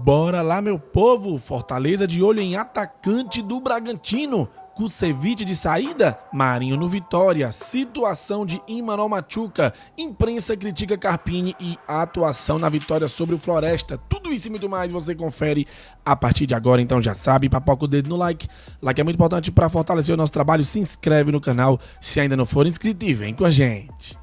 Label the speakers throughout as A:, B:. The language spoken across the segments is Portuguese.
A: Bora lá, meu povo! Fortaleza de olho em atacante do Bragantino. Kusevich de saída, Marinho no Vitória, situação de Imanol Machuca, imprensa critica Carpini e a atuação na vitória sobre o Floresta. Tudo isso e muito mais você confere a partir de agora, então já sabe, papoca o dedo no like. Like é muito importante para fortalecer o nosso trabalho, se inscreve no canal se ainda não for inscrito e vem com a gente.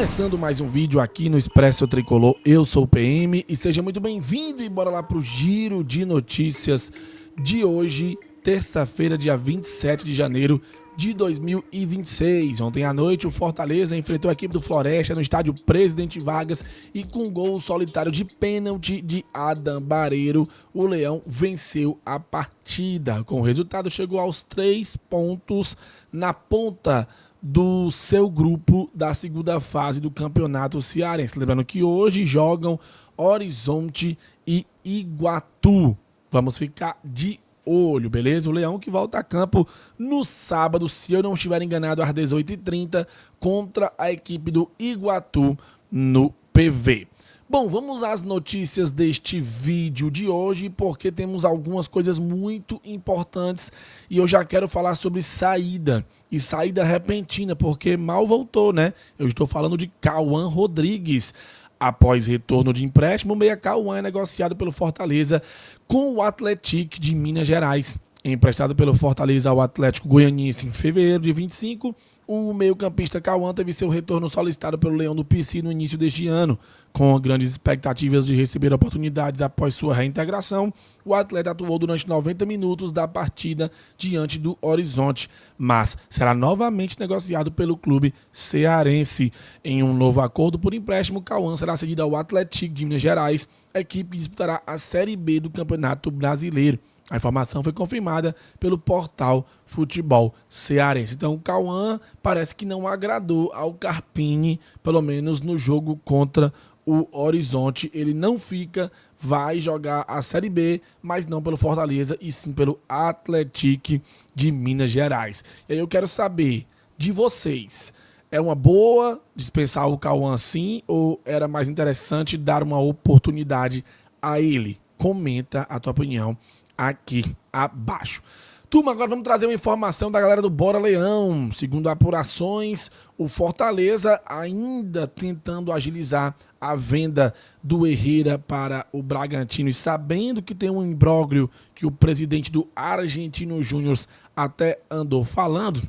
A: Começando mais um vídeo aqui no Expresso Tricolor, eu sou o PM e seja muito bem-vindo e bora lá pro giro de notícias de hoje, terça-feira, dia 27 de janeiro de 2026. Ontem à noite o Fortaleza enfrentou a equipe do Floresta no estádio Presidente Vargas e com um gol solitário de pênalti de Adam Bareiro, o Leão venceu a partida. Com o resultado chegou aos 3 pontos na ponta do seu grupo da segunda fase do Campeonato Cearense. Lembrando que hoje jogam Horizonte e Iguatu. Vamos ficar de olho, beleza? O Leão que volta a campo no sábado, se eu não estiver enganado, às 18h30, contra a equipe do Iguatu no PV. Bom, vamos às notícias deste vídeo de hoje, porque temos algumas coisas muito importantes e eu já quero falar sobre saída, e saída repentina, porque mal voltou, né? Eu estou falando de Cauã Rodrigues. Após retorno de empréstimo, o meia Cauã é negociado pelo Fortaleza com o Atlético de Minas Gerais. Emprestado pelo Fortaleza ao Atlético Goianiense em fevereiro de 25, o meio-campista Cauã teve seu retorno solicitado pelo Leão do Pici no início deste ano. Com grandes expectativas de receber oportunidades após sua reintegração, o atleta atuou durante 90 minutos da partida diante do Horizonte, mas será novamente negociado pelo clube cearense. Em um novo acordo por empréstimo, Cauã será cedido ao Atlético de Minas Gerais, equipe que disputará a Série B do Campeonato Brasileiro. A informação foi confirmada pelo portal Futebol Cearense. Então, o Cauã parece que não agradou ao Carpini, pelo menos no jogo contra o Horizonte. Ele não fica, vai jogar a Série B, mas não pelo Fortaleza, e sim pelo Atlético de Minas Gerais. E aí eu quero saber de vocês, é uma boa dispensar o Cauã assim, ou era mais interessante dar uma oportunidade a ele? Comenta a tua opinião aqui abaixo. Turma, agora vamos trazer uma informação da galera do Bora Leão. Segundo apurações, o Fortaleza ainda tentando agilizar a venda do Herrera para o Bragantino e sabendo que tem um imbróglio que o presidente do Argentino Júnior até andou falando,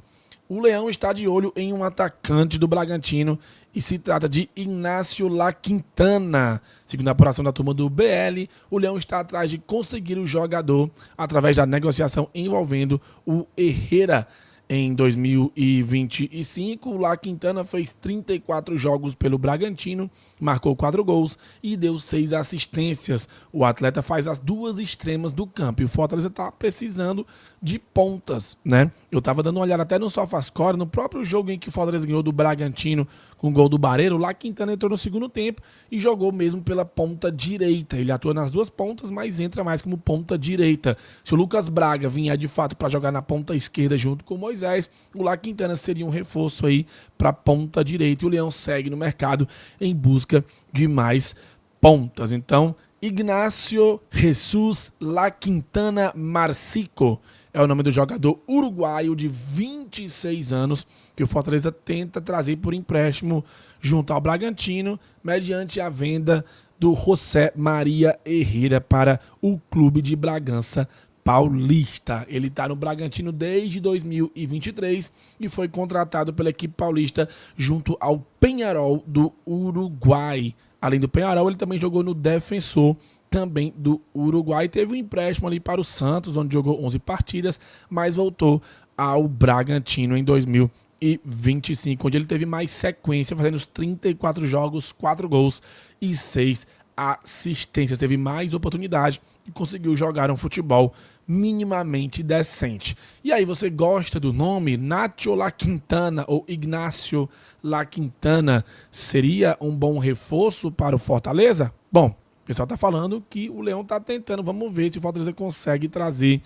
A: o Leão está de olho em um atacante do Bragantino e se trata de Ignacio La Quintana. Segundo a apuração da turma do BL, o Leão está atrás de conseguir o jogador através da negociação envolvendo o Herrera. Em 2025, o La Quintana fez 34 jogos pelo Bragantino, marcou 4 gols e deu 6 assistências. O atleta faz as duas extremas do campo e o Fortaleza está precisando de pontas, né? Eu estava dando uma olhada até no SofaScore, no próprio jogo em que o Fortaleza ganhou do Bragantino com o gol do Bareiro, o La Quintana entrou no segundo tempo e jogou mesmo pela ponta direita. Ele atua nas duas pontas, mas entra mais como ponta direita. Se o Lucas Braga vier de fato para jogar na ponta esquerda junto com o Moisés, o La Quintana seria um reforço aí para a ponta direita e o Leão segue no mercado em busca de mais pontas. Então, Ignacio Jesus La Quintana Marcico é o nome do jogador uruguaio de 26 anos que o Fortaleza tenta trazer por empréstimo junto ao Bragantino, mediante a venda do José Maria Herrera para o clube de Bragança Paulista. Ele está no Bragantino desde 2023 e foi contratado pela equipe paulista junto ao Peñarol do Uruguai. Além do Peñarol, ele também jogou no Defensor, também do Uruguai. Teve um empréstimo ali para o Santos, onde jogou 11 partidas, mas voltou ao Bragantino em 2025, onde ele teve mais sequência, fazendo os 34 jogos, 4 gols e 6 assistências. Teve mais oportunidade e conseguiu jogar um futebol minimamente decente. E aí, você gosta do nome? Nacho La Quintana ou Ignacio La Quintana seria um bom reforço para o Fortaleza? Bom, o pessoal tá falando que o Leão tá tentando. Vamos ver se o Fortaleza consegue trazer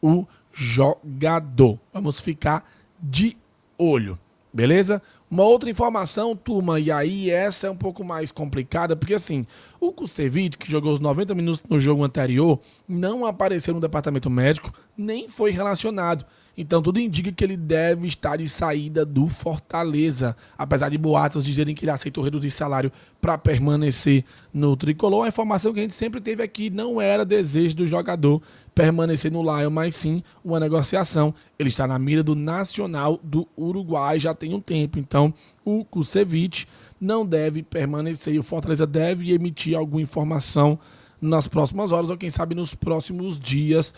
A: o jogador. Vamos ficar de olho. Beleza? Uma outra informação, turma, e aí essa é um pouco mais complicada, porque assim, o Kusevich, que jogou os 90 minutos no jogo anterior, não apareceu no departamento médico, nem foi relacionado. Então tudo indica que ele deve estar de saída do Fortaleza. Apesar de boatos dizerem que ele aceitou reduzir salário para permanecer no Tricolor, a informação que a gente sempre teve aqui não era desejo do jogador permanecer no Lion, mas sim uma negociação. Ele está na mira do Nacional do Uruguai já tem um tempo. Então o Kusevich não deve permanecer e o Fortaleza deve emitir alguma informação nas próximas horas ou quem sabe nos próximos dias.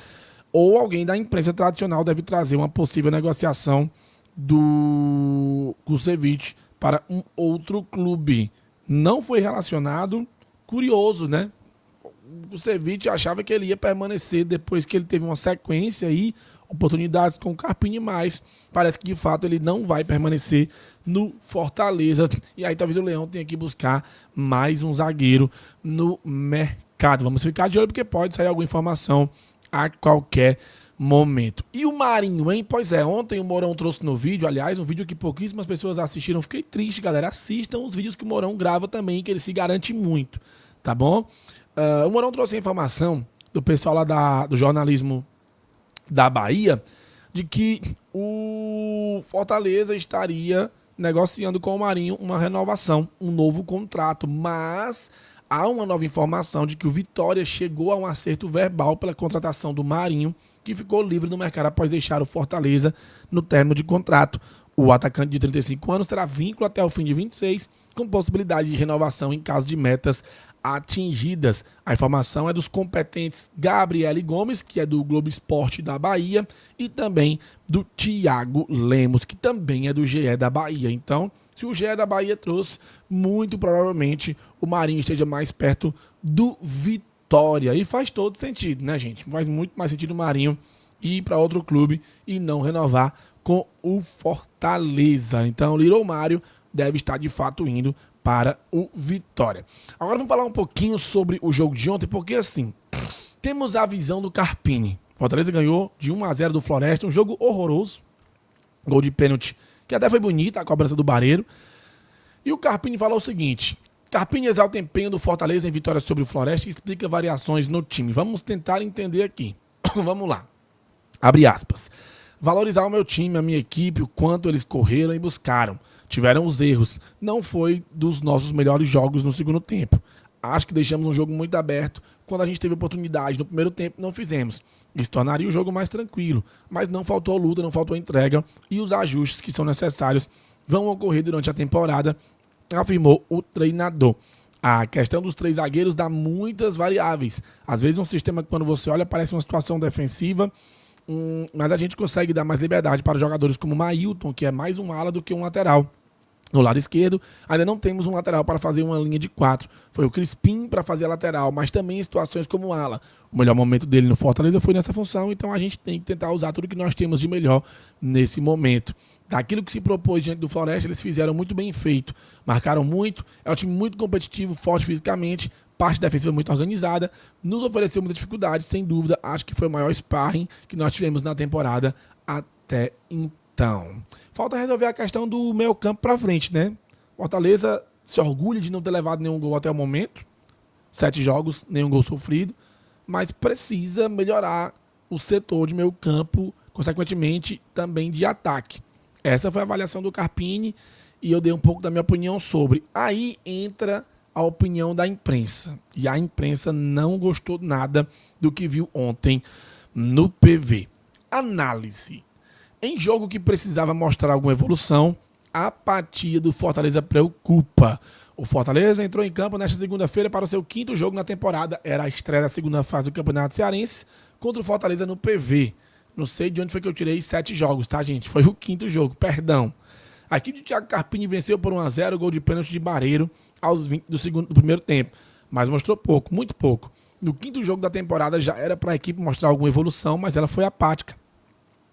A: Ou alguém da imprensa tradicional deve trazer uma possível negociação do Kusevich para um outro clube. Não foi relacionado. Curioso, né? O Kusevich achava que ele ia permanecer depois que ele teve uma sequência aí, oportunidades com o Carpini, mas parece que de fato ele não vai permanecer no Fortaleza. E aí talvez o Leão tenha que buscar mais um zagueiro no mercado. Vamos ficar de olho porque pode sair alguma informação a qualquer momento. E o Marinho, hein? Pois é, ontem o Mourão trouxe no vídeo, aliás, um vídeo que pouquíssimas pessoas assistiram. Fiquei triste, galera. Assistam os vídeos que o Mourão grava também, que ele se garante muito, tá bom? O Mourão trouxe a informação do pessoal lá do jornalismo da Bahia de que o Fortaleza estaria negociando com o Marinho uma renovação, um novo contrato, mas há uma nova informação de que o Vitória chegou a um acerto verbal pela contratação do Marinho, que ficou livre no mercado após deixar o Fortaleza no término de contrato. O atacante de 35 anos terá vínculo até o fim de 26, com possibilidade de renovação em caso de metas atingidas. A informação é dos competentes Gabriele Gomes, que é do Globo Esporte da Bahia, e também do Thiago Lemos, que também é do GE da Bahia. Então, se o GE da Bahia trouxe, muito provavelmente o Marinho esteja mais perto do Vitória. E faz todo sentido, né, gente? Faz muito mais sentido o Marinho ir para outro clube e não renovar com o Fortaleza. Então, o Little Mário deve estar de fato indo para o Vitória. Agora vamos falar um pouquinho sobre o jogo de ontem, porque assim, temos a visão do Carpini. Fortaleza ganhou de 1-0 do Floresta, um jogo horroroso. Gol de pênalti, que até foi bonita, a cobrança do Bareiro. E o Carpini falou o seguinte: Carpini exalta o empenho do Fortaleza em vitória sobre o Floresta e explica variações no time. Vamos tentar entender aqui. Vamos lá. Abre aspas. Valorizar o meu time, a minha equipe, o quanto eles correram e buscaram. Tiveram os erros. Não foi dos nossos melhores jogos no segundo tempo. Acho que deixamos um jogo muito aberto. Quando a gente teve oportunidade no primeiro tempo, não fizemos. Isso tornaria o jogo mais tranquilo. Mas não faltou luta, não faltou entrega. E os ajustes que são necessários vão ocorrer durante a temporada, afirmou o treinador. A questão dos 3 zagueiros dá muitas variáveis. Às vezes um sistema que quando você olha parece uma situação defensiva, mas a gente consegue dar mais liberdade para jogadores como o Mailton, que é mais um ala do que um lateral. No lado esquerdo, ainda não temos um lateral para fazer uma linha de 4. Foi o Crispim para fazer a lateral, mas também em situações como ala. O melhor momento dele no Fortaleza foi nessa função, então a gente tem que tentar usar tudo que nós temos de melhor nesse momento. Daquilo que se propôs diante do Floresta, eles fizeram muito bem feito. Marcaram muito, é um time muito competitivo, forte fisicamente, parte defensiva muito organizada, nos ofereceu muita dificuldade, sem dúvida. Acho que foi o maior sparring que nós tivemos na temporada até então. Falta resolver a questão do meio campo para frente, né? Fortaleza se orgulha de não ter levado nenhum gol até o momento. 7 jogos, nenhum gol sofrido. Mas precisa melhorar o setor de meio campo, consequentemente também de ataque. Essa foi a avaliação do Carpini e eu dei um pouco da minha opinião sobre. Aí entra a opinião da imprensa. E a imprensa não gostou nada do que viu ontem no PV. Análise. Em jogo que precisava mostrar alguma evolução, a apatia do Fortaleza preocupa. O Fortaleza entrou em campo nesta segunda-feira para o seu 5º jogo na temporada. Era a estreia da segunda fase do Campeonato Cearense contra o Fortaleza no PV. Não sei de onde foi que eu tirei 7 jogos, tá, gente? Foi o 5º jogo, perdão. A equipe de Thiago Carpini venceu por 1-0, gol de pênalti de Bareiro aos 20 do primeiro tempo. Mas mostrou pouco, muito pouco. No 5º jogo da temporada já era para a equipe mostrar alguma evolução, mas ela foi apática.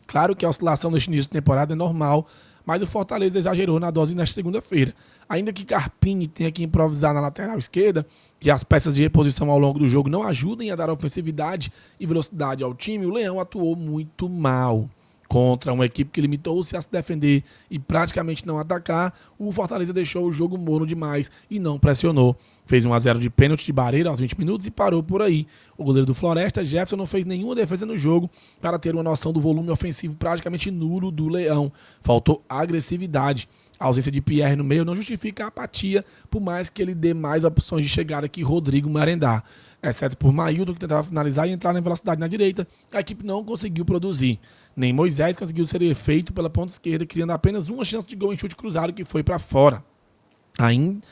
A: Claro que a oscilação neste início de temporada é normal, mas o Fortaleza exagerou na dose nesta segunda-feira. Ainda que Carpini tenha que improvisar na lateral esquerda e as peças de reposição ao longo do jogo não ajudem a dar ofensividade e velocidade ao time, o Leão atuou muito mal. Contra uma equipe que limitou-se a se defender e praticamente não atacar, o Fortaleza deixou o jogo morno demais e não pressionou. Fez 1-0 de pênalti de Barreira aos 20 minutos e parou por aí. O goleiro do Floresta, Jefferson, não fez nenhuma defesa no jogo para ter uma noção do volume ofensivo praticamente nulo do Leão. Faltou agressividade. A ausência de Pierre no meio não justifica a apatia, por mais que ele dê mais opções de chegada que Rodrigo merendar. Exceto por Mailton, que tentava finalizar e entrar na velocidade na direita, a equipe não conseguiu produzir. Nem Moisés conseguiu ser efeito pela ponta esquerda, criando apenas uma chance de gol em chute cruzado que foi para fora.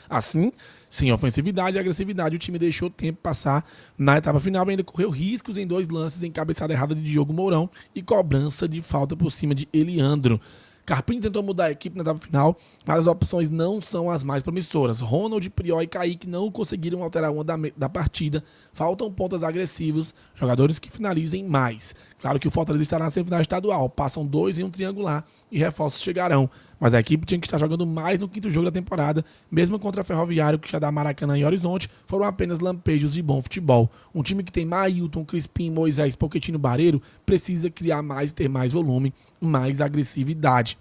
A: Assim, sem ofensividade e agressividade, o time deixou o tempo passar. Na etapa final, ainda correu riscos em 2 lances, em cabeçada errada de Diogo Mourão e cobrança de falta por cima de Eliandro. Carpini tentou mudar a equipe na etapa final, mas as opções não são as mais promissoras. Ronald, Prior e Kaique não conseguiram alterar uma da partida. Faltam pontas agressivos, jogadores que finalizem mais. Claro que o Fortaleza estará na semifinal estadual. Passam 2 em um triangular e reforços chegarão. Mas a equipe tinha que estar jogando mais no 5º jogo da temporada, mesmo contra a Ferroviário, que já dá Maracanã e Horizonte, foram apenas lampejos de bom futebol. Um time que tem Mailton, Crispim, Moisés, Pochettino, Barreiro, precisa criar mais e ter mais volume, mais agressividade.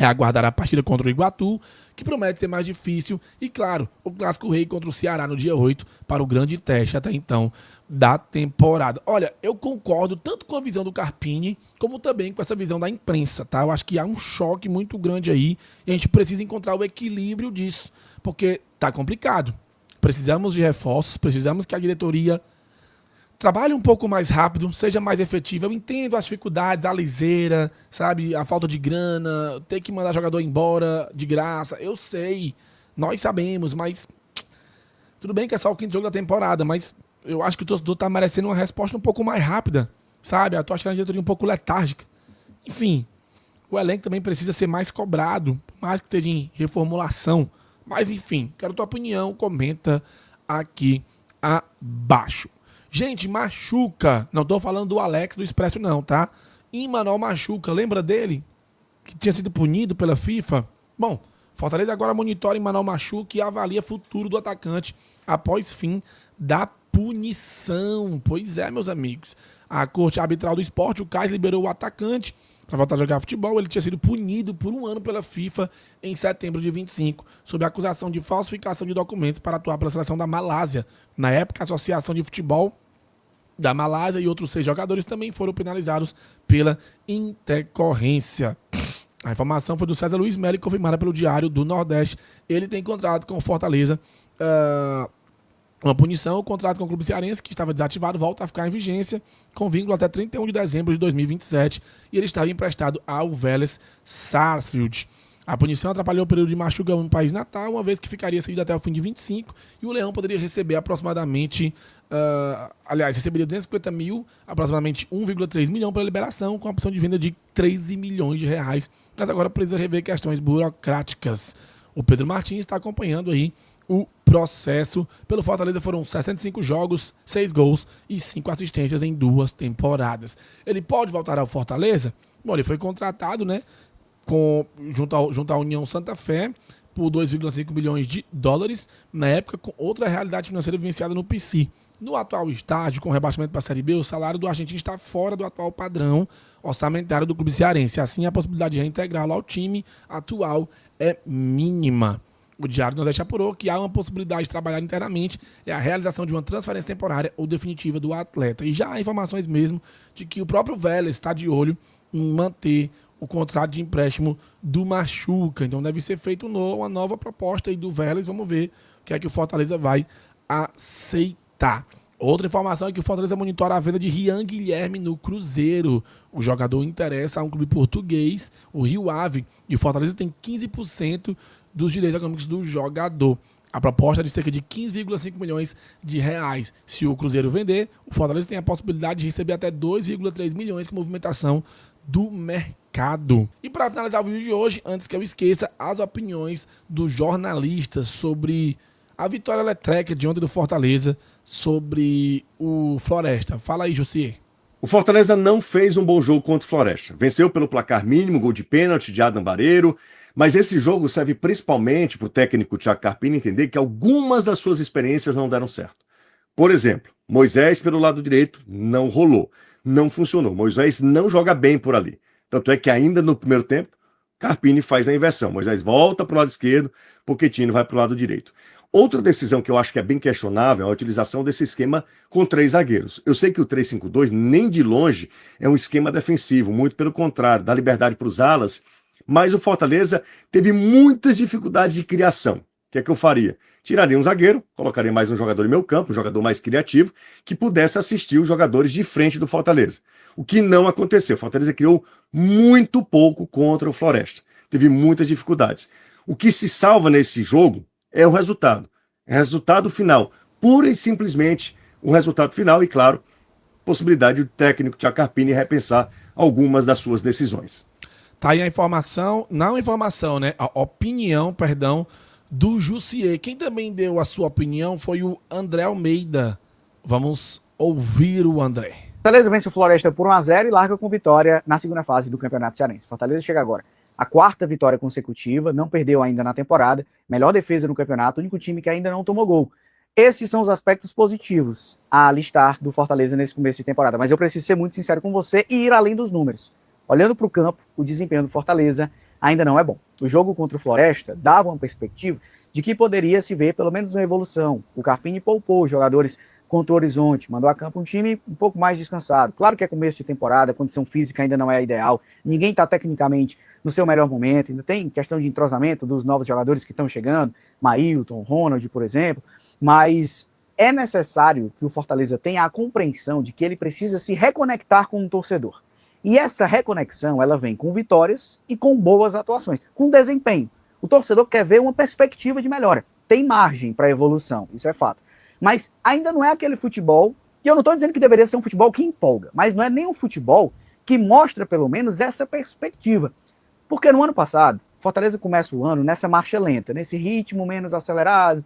A: É aguardar a partida contra o Iguatu, que promete ser mais difícil, e claro, o Clássico Rei contra o Ceará no dia 8, para o grande teste até então da temporada. Olha, eu concordo tanto com a visão do Carpini, como também com essa visão da imprensa, tá? Eu acho que há um choque muito grande aí, e a gente precisa encontrar o equilíbrio disso, porque tá complicado. Precisamos de reforços, precisamos que a diretoria trabalhe um pouco mais rápido, seja mais efetivo. Eu entendo as dificuldades, a liseira, sabe? A falta de grana, ter que mandar jogador embora de graça. Eu sei, nós sabemos, mas tudo bem que é só o 5º jogo da temporada, mas eu acho que o torcedor tá merecendo uma resposta um pouco mais rápida, sabe? Eu tô achando a diretoria um pouco letárgica. Enfim, o elenco também precisa ser mais cobrado, mais que esteja em reformulação. Mas enfim, quero tua opinião, comenta aqui abaixo. Gente, Machuca, não tô falando do Alex do Expresso não, tá? Imanol Machuca, lembra dele? Que tinha sido punido pela FIFA? Bom, Fortaleza agora monitora Imanol Machuca e avalia futuro do atacante após fim da punição. Pois é, meus amigos. A Corte Arbitral do Esporte, o CAIS, liberou o atacante para voltar a jogar futebol. Ele tinha sido punido por 1 ano pela FIFA em setembro de 25, sob a acusação de falsificação de documentos para atuar pela seleção da Malásia. Na época, a Associação de Futebol da Malásia e outros 6 jogadores também foram penalizados pela intercorrência. A informação foi do César Luiz Melo e confirmada pelo Diário do Nordeste. Ele tem contrato com o Fortaleza, uma punição. O contrato com o clube cearense, que estava desativado, volta a ficar em vigência, com vínculo até 31 de dezembro de 2027, e ele estava emprestado ao Vélez Sarsfield. A punição atrapalhou o período de Machuca no país natal, uma vez que ficaria cedido até o fim de 25, e o Leão poderia receber aproximadamente, receberia 250 mil, aproximadamente 1,3 milhão para liberação, com a opção de venda de 13 milhões de reais, mas agora precisa rever questões burocráticas. O Pedro Martins está acompanhando aí o processo. Pelo Fortaleza foram 65 jogos, 6 gols e 5 assistências em 2 temporadas. Ele pode voltar ao Fortaleza? Bom, ele foi contratado, né, junto à União Santa Fé por 2,5 milhões de dólares, na época com outra realidade financeira vivenciada no PC. No atual estágio, com o rebaixamento para a Série B, o salário do argentino está fora do atual padrão orçamentário do clube cearense. Assim, a possibilidade de reintegrá-lo ao time atual é mínima. O Diário do Nordeste apurou que há uma possibilidade de trabalhar internamente, é a realização de uma transferência temporária ou definitiva do atleta. E já há informações mesmo de que o próprio Vélez está de olho em manter o contrato de empréstimo do Machuca. Então deve ser feita uma nova proposta aí do Vélez. Vamos ver o que é que o Fortaleza vai aceitar. Outra informação é que o Fortaleza monitora a venda de Rian Guilherme no Cruzeiro. O jogador interessa a um clube português, o Rio Ave, e o Fortaleza tem 15% dos direitos econômicos do jogador. A proposta é de cerca de 15,5 milhões de reais. Se o Cruzeiro vender, o Fortaleza tem a possibilidade de receber até 2,3 milhões com movimentação do mercado. E para finalizar o vídeo de hoje, antes que eu esqueça, as opiniões dos jornalistas sobre a vitória elétrica de ontem do Fortaleza sobre o Floresta. Fala aí, Jussier.
B: O Fortaleza não fez um bom jogo contra o Floresta. Venceu pelo placar mínimo, gol de pênalti de Adam Barreiro, mas esse jogo serve principalmente para o técnico Thiago Carpini entender que algumas das suas experiências não deram certo. Por exemplo, Moisés pelo lado direito não rolou, não funcionou. Moisés não joga bem por ali. Tanto é que ainda no primeiro tempo, Carpini faz a inversão. Moisés volta para o lado esquerdo, Pochettino vai para o lado direito. Outra decisão que eu acho que é bem questionável é a utilização desse esquema com 3 zagueiros. Eu sei que o 3-5-2 nem de longe é um esquema defensivo, muito pelo contrário, dá liberdade para os alas, mas o Fortaleza teve muitas dificuldades de criação. O que é que eu faria? Tiraria um zagueiro, colocaria mais um jogador em meu campo, um jogador mais criativo, que pudesse assistir os jogadores de frente do Fortaleza. O que não aconteceu. O Fortaleza criou muito pouco contra o Floresta. Teve muitas dificuldades. O que se salva nesse jogo é o resultado. É o resultado final. Pura e simplesmente o resultado final e, claro, possibilidade do técnico Thiago Carpini repensar algumas das suas decisões.
A: Tá aí a informação, não a informação, né? A opinião, perdão, do Jussier. Quem também deu a sua opinião foi o André Almeida. Vamos ouvir o André.
C: Fortaleza vence o Floresta por 1-0 e larga com vitória na segunda fase do Campeonato Cearense. Fortaleza chega agora a 4ª vitória consecutiva, não perdeu ainda na temporada, melhor defesa no campeonato, o único time que ainda não tomou gol. Esses são os aspectos positivos a listar do Fortaleza nesse começo de temporada, mas eu preciso ser muito sincero com você e ir além dos números. Olhando para o campo, o desempenho do Fortaleza ainda não é bom. O jogo contra o Floresta dava uma perspectiva de que poderia se ver pelo menos uma evolução. O Carpini poupou os jogadores contra o Horizonte, mandou a campo um time um pouco mais descansado. Claro que é começo de temporada, a condição física ainda não é a ideal, ninguém está tecnicamente no seu melhor momento, ainda tem questão de entrosamento dos novos jogadores que estão chegando, Mailton, Ronald, por exemplo, mas é necessário que o Fortaleza tenha a compreensão de que ele precisa se reconectar com o torcedor. E essa reconexão, ela vem com vitórias e com boas atuações, com desempenho. O torcedor quer ver uma perspectiva de melhora. Tem margem para evolução, isso é fato. Mas ainda não é aquele futebol, e eu não estou dizendo que deveria ser um futebol que empolga, mas não é nem um futebol que mostra pelo menos essa perspectiva. Porque no ano passado, Fortaleza começa o ano nessa marcha lenta, nesse ritmo menos acelerado,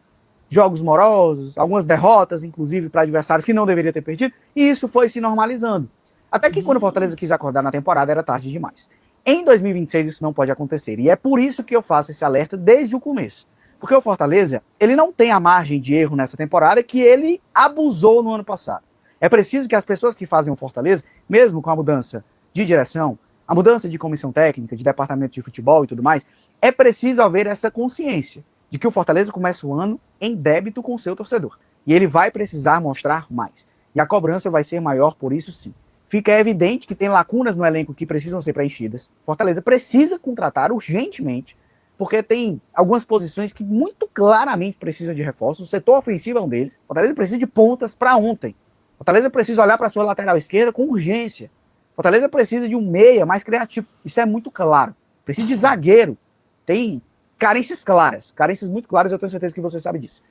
C: jogos morosos, algumas derrotas, inclusive para adversários que não deveria ter perdido, e isso foi se normalizando. Até que quando o Fortaleza quis acordar na temporada era tarde demais. Em 2026 isso não pode acontecer, e é por isso que eu faço esse alerta desde o começo. Porque o Fortaleza, ele não tem a margem de erro nessa temporada que ele abusou no ano passado. É preciso que as pessoas que fazem o Fortaleza, mesmo com a mudança de direção, a mudança de comissão técnica, de departamento de futebol e tudo mais, é preciso haver essa consciência de que o Fortaleza começa o ano em débito com o seu torcedor. E ele vai precisar mostrar mais. E a cobrança vai ser maior por isso sim. Fica evidente que tem lacunas no elenco que precisam ser preenchidas. Fortaleza precisa contratar urgentemente, porque tem algumas posições que muito claramente precisam de reforço. O setor ofensivo é um deles. Fortaleza precisa de pontas para ontem. Fortaleza precisa olhar para a sua lateral esquerda com urgência. Fortaleza precisa de um meia mais criativo. Isso é muito claro. Precisa de zagueiro. Tem carências claras. Carências muito claras, eu tenho certeza que você sabe disso.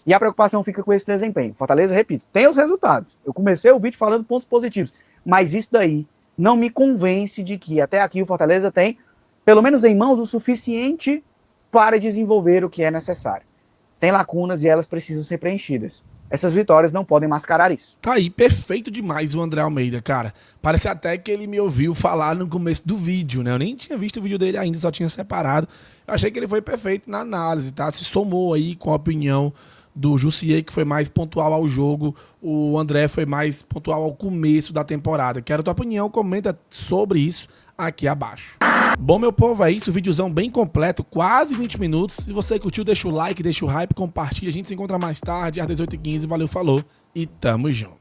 C: E a preocupação fica com esse desempenho. Fortaleza, repito, tem os resultados. Eu comecei o vídeo falando pontos positivos. Mas isso daí não me convence de que até aqui o Fortaleza tem, pelo menos em mãos, o suficiente para desenvolver o que é necessário. Tem lacunas e elas precisam ser preenchidas. Essas vitórias não podem mascarar isso.
A: Tá aí, perfeito demais o André Almeida, cara. Parece até que ele me ouviu falar no começo do vídeo, né? Eu nem tinha visto o vídeo dele ainda, só tinha separado. Eu achei que ele foi perfeito na análise, tá? Se somou aí com a opinião do Jussier, que foi mais pontual ao jogo. O André foi mais pontual ao começo da temporada. Quero a tua opinião, comenta sobre isso aqui abaixo. Bom, meu povo, é isso. Videozão bem completo, quase 20 minutos. Se você curtiu, deixa o like, deixa o hype, compartilha. A gente se encontra mais tarde, às 18h15. Valeu, falou e tamo junto.